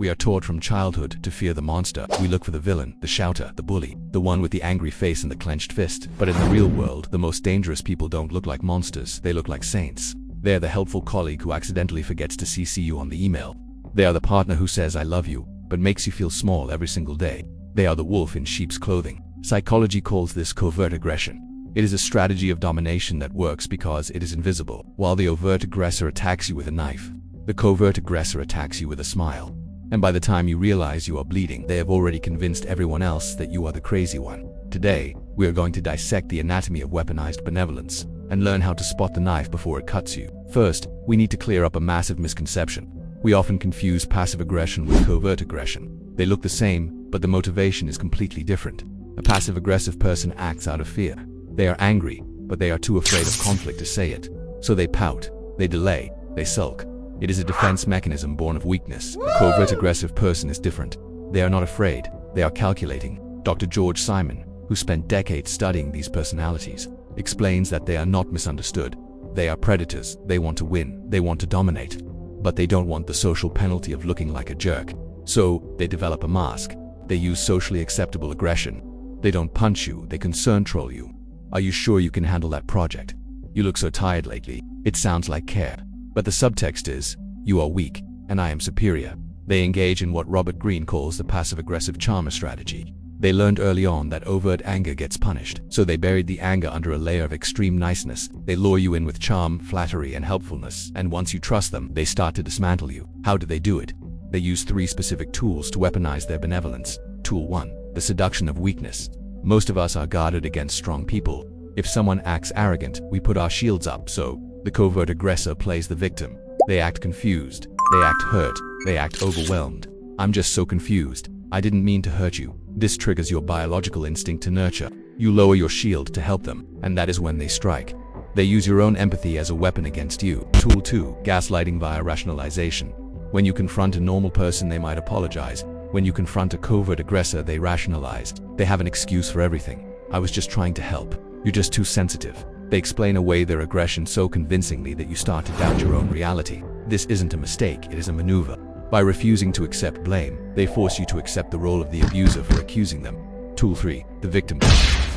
We are taught from childhood to fear the monster. We look for the villain, the shouter, the bully, the one with the angry face and the clenched fist. But in the real world, the most dangerous people don't look like monsters, they look like saints. They are the helpful colleague who accidentally forgets to CC you on the email. They are the partner who says I love you, but makes you feel small every single day. They are the wolf in sheep's clothing. Psychology calls this covert aggression. It is a strategy of domination that works because it is invisible. While the overt aggressor attacks you with a knife, the covert aggressor attacks you with a smile. And by the time you realize you are bleeding, they have already convinced everyone else that you are the crazy one. Today, we are going to dissect the anatomy of weaponized benevolence and learn how to spot the knife before it cuts you. First, we need to clear up a massive misconception. We often confuse passive aggression with covert aggression. They look the same, but the motivation is completely different. A passive-aggressive person acts out of fear. They are angry, but they are too afraid of conflict to say it. So they pout, they delay, they sulk. It is a defense mechanism born of weakness. A covert aggressive person is different. They are not afraid, they are calculating. Dr. George Simon, who spent decades studying these personalities, explains that they are not misunderstood. They are predators, they want to win, they want to dominate. But they don't want the social penalty of looking like a jerk. So, they develop a mask. They use socially acceptable aggression. They don't punch you, they concern troll you. Are you sure you can handle that project? You look so tired lately. It sounds like care. But the subtext is, you are weak, and I am superior. They engage in what Robert Greene calls the passive-aggressive charmer strategy. They learned early on that overt anger gets punished, so they buried the anger under a layer of extreme niceness. They lure you in with charm, flattery, and helpfulness, and once you trust them, they start to dismantle you. How do they do it? They use 3 specific tools to weaponize their benevolence. Tool 1. The seduction of weakness. Most of us are guarded against strong people. If someone acts arrogant, we put our shields up, so the covert aggressor plays the victim. They act confused, they act hurt, they act overwhelmed. I'm just so confused. I didn't mean to hurt you. This triggers your biological instinct to nurture. You lower your shield to help them, and that is when they strike. They use your own empathy as a weapon against you. Tool 2. Gaslighting via rationalization. When you confront a normal person, they might apologize. When you confront a covert aggressor, they rationalize. They have an excuse for everything. I was just trying to help. You're just too sensitive. They explain away their aggression so convincingly that you start to doubt your own reality. This isn't a mistake, it is a maneuver. By refusing to accept blame, they force you to accept the role of the abuser for accusing them. Tool 3. The victim.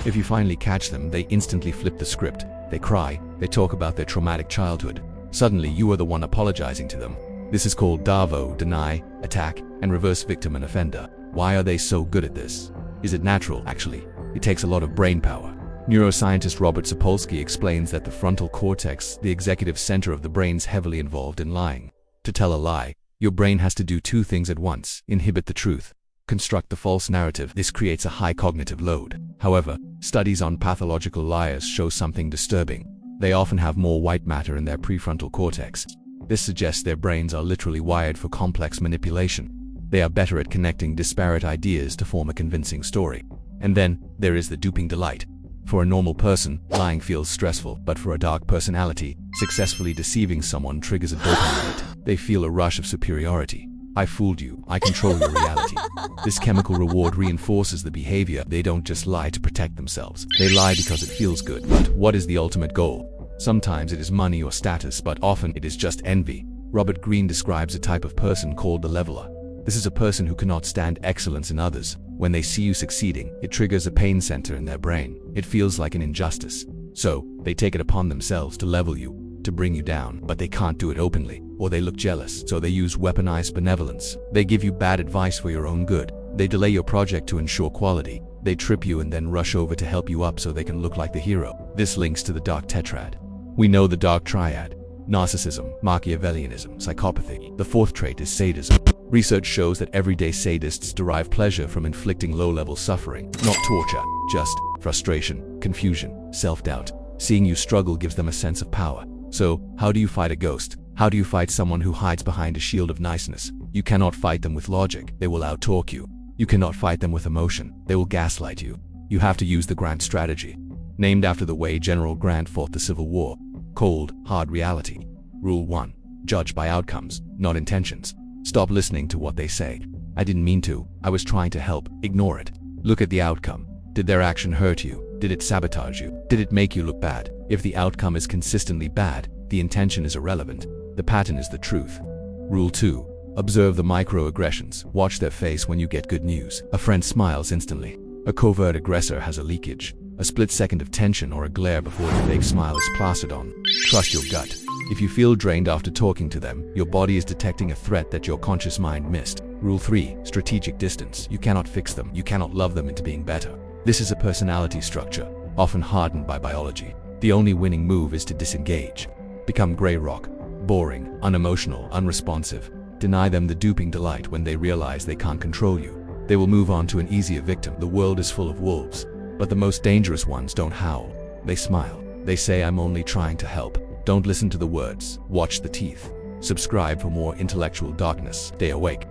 If you finally catch them, they instantly flip the script. They cry, they talk about their traumatic childhood. Suddenly, you are the one apologizing to them. This is called DAVO, deny, attack, and reverse victim and offender. Why are they so good at this? Is it natural? Actually, it takes a lot of brain power. Neuroscientist Robert Sapolsky explains that the frontal cortex, the executive center of the brain, is heavily involved in lying. To tell a lie, your brain has to do 2 things at once: inhibit the truth, construct the false narrative. This creates a high cognitive load. However, studies on pathological liars show something disturbing. They often have more white matter in their prefrontal cortex. This suggests their brains are literally wired for complex manipulation. They are better at connecting disparate ideas to form a convincing story. And then, there is the duping delight. For a normal person, lying feels stressful, but for a dark personality, successfully deceiving someone triggers a dopamine hit. They feel a rush of superiority. I fooled you, I control your reality. This chemical reward reinforces the behavior. They don't just lie to protect themselves. They lie because it feels good. But what is the ultimate goal? Sometimes it is money or status, but often it is just envy. Robert Greene describes a type of person called the leveler. This is a person who cannot stand excellence in others. When they see you succeeding, it triggers a pain center in their brain. It feels like an injustice. So, they take it upon themselves to level you, to bring you down, but they can't do it openly, or they look jealous, so they use weaponized benevolence. They give you bad advice for your own good. They delay your project to ensure quality. They trip you and then rush over to help you up so they can look like the hero. This links to the dark tetrad. We know the dark triad: narcissism, Machiavellianism, psychopathy. The 4th trait is sadism. Research shows that everyday sadists derive pleasure from inflicting low-level suffering, not torture, just frustration, confusion, self-doubt. Seeing you struggle gives them a sense of power. So, how do you fight a ghost? How do you fight someone who hides behind a shield of niceness? You cannot fight them with logic. They will out-talk you. You cannot fight them with emotion. They will gaslight you. You have to use the Grant strategy, named after the way General Grant fought the Civil War. Cold, hard reality. Rule 1. Judge by outcomes, not intentions. Stop listening to what they say. I didn't mean to. I was trying to help. Ignore it. Look at the outcome. Did their action hurt you? Did it sabotage you? Did it make you look bad? If the outcome is consistently bad, the intention is irrelevant. The pattern is the truth. Rule 2. Observe the microaggressions. Watch their face when you get good news. A friend smiles instantly. A covert aggressor has a leakage. A split second of tension or a glare before the fake smile is plastered on. Trust your gut. If you feel drained after talking to them, your body is detecting a threat that your conscious mind missed. Rule 3. Strategic distance. You cannot fix them. You cannot love them into being better. This is a personality structure, often hardened by biology. The only winning move is to disengage. Become gray rock. Boring, unemotional, unresponsive. Deny them the duping delight when they realize they can't control you. They will move on to an easier victim. The world is full of wolves, but the most dangerous ones don't howl. They smile. They say, "I'm only trying to help." Don't listen to the words. Watch the teeth. Subscribe for more intellectual darkness. Stay awake.